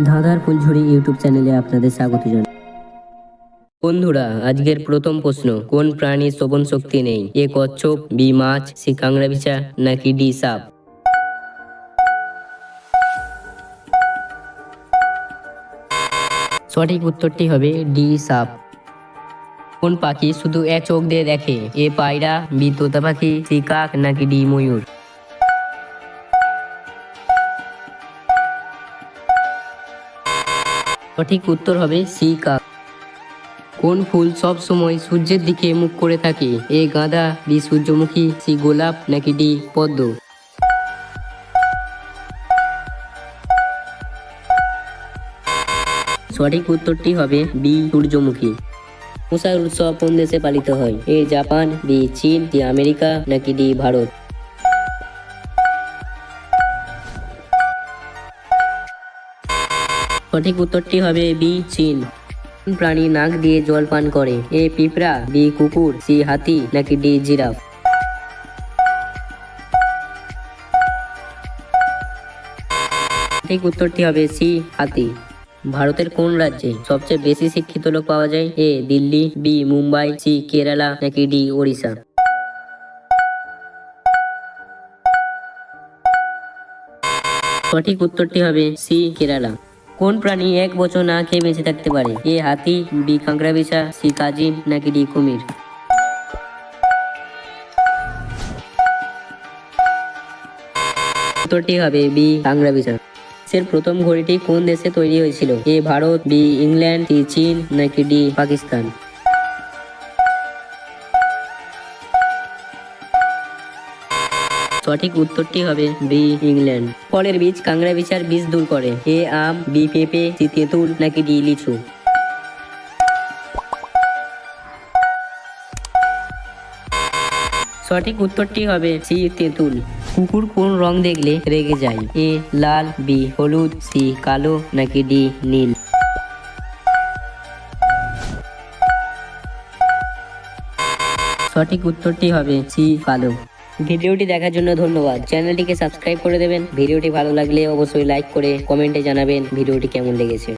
ধাঁধার ফুলঝুরি ইউটিউব চ্যানেলে আপনাদের স্বাগত জানাই। বন্ধুরা, আজকের প্রথম প্রশ্ন, কোন প্রাণীর শ্রবণ শক্তি নেই? এ কচ্ছপ, বি মাছ, সি কাংড়াবিছা, নাকি ডি সাপ? সঠিক উত্তরটি হবে ডি সাপ। কোন পাখি শুধু এক চোখ দিয়ে দেখে? এ পায়রা, বি তোতা পাখি, সি কাক, নাকি ডি ময়ূর? সঠিক উত্তর হবে সি কাক। কোন ফুল সব সময় সূর্যের দিকে মুখ করে থাকে? এ গাঁদা, বি সূর্যমুখী, সি গোলাপ, নাকি ডি পদ্ম? সঠিক উত্তরটি হবে বি সূর্যমুখী। মশার উৎসব কোন দেশে পালিত হয়? এ জাপান, বি চীন, সি আমেরিকা, নাকি ডি ভারত? সঠিক উত্তরটি হবে বি চীন। কোন প্রাণী নাক দিয়ে জল পান করে? এ পিঁপড়া, বি কুকুর, সি হাতি, নাকি ডি জিরাফ? সঠিক উত্তরটি হবে সি হাতি। ভারতের কোন রাজ্যে সবচেয়ে বেশি শিক্ষিত লোক পাওয়া যায়? এ দিল্লি, বি মুম্বাই, সি কেরালা, নাকি ডি ওড়িশা? সঠিক উত্তরটি হবে সি কেরালা। কোন প্রাণী এক বছর না খেয়ে বেঁচে থাকতে পারে? এ হাতি, বি কাঁকড়াবিছা, সি কাজিম, নাকি ডি কুমির? উত্তরটি হবে বি কাঁকড়াবিছা। দেশের প্রথম ঘড়িটি কোন দেশে তৈরি হয়েছিল? এ ভারত, বি ইংল্যান্ড, সি চীন, নাকি ডি পাকিস্তান? সঠিক উত্তরটি হবে বি ইংল্যান্ড। ফলের বীজ কাঁকড়াবিছার বীজ দূর করে? এ আম, বি পেঁপে, সি তেঁতুল, নাকি ডি লিচু? সঠিক উত্তরটি হবে সি তেঁতুল। কুকুর কোন রং দেখলে রেগে যায়? এ লাল, বি হলুদ, সি কালো, নাকি ডি নীল? সঠিক উত্তরটি হবে সি কালো। ভিডিওটি দেখার জন্য ধন্যবাদ। চ্যানেলটিকে সাবস্ক্রাইব করে দেবেন। ভিডিওটি ভালো লাগলে অবশ্যই লাইক করে কমেন্টে জানাবেন ভিডিওটি কেমন লেগেছে।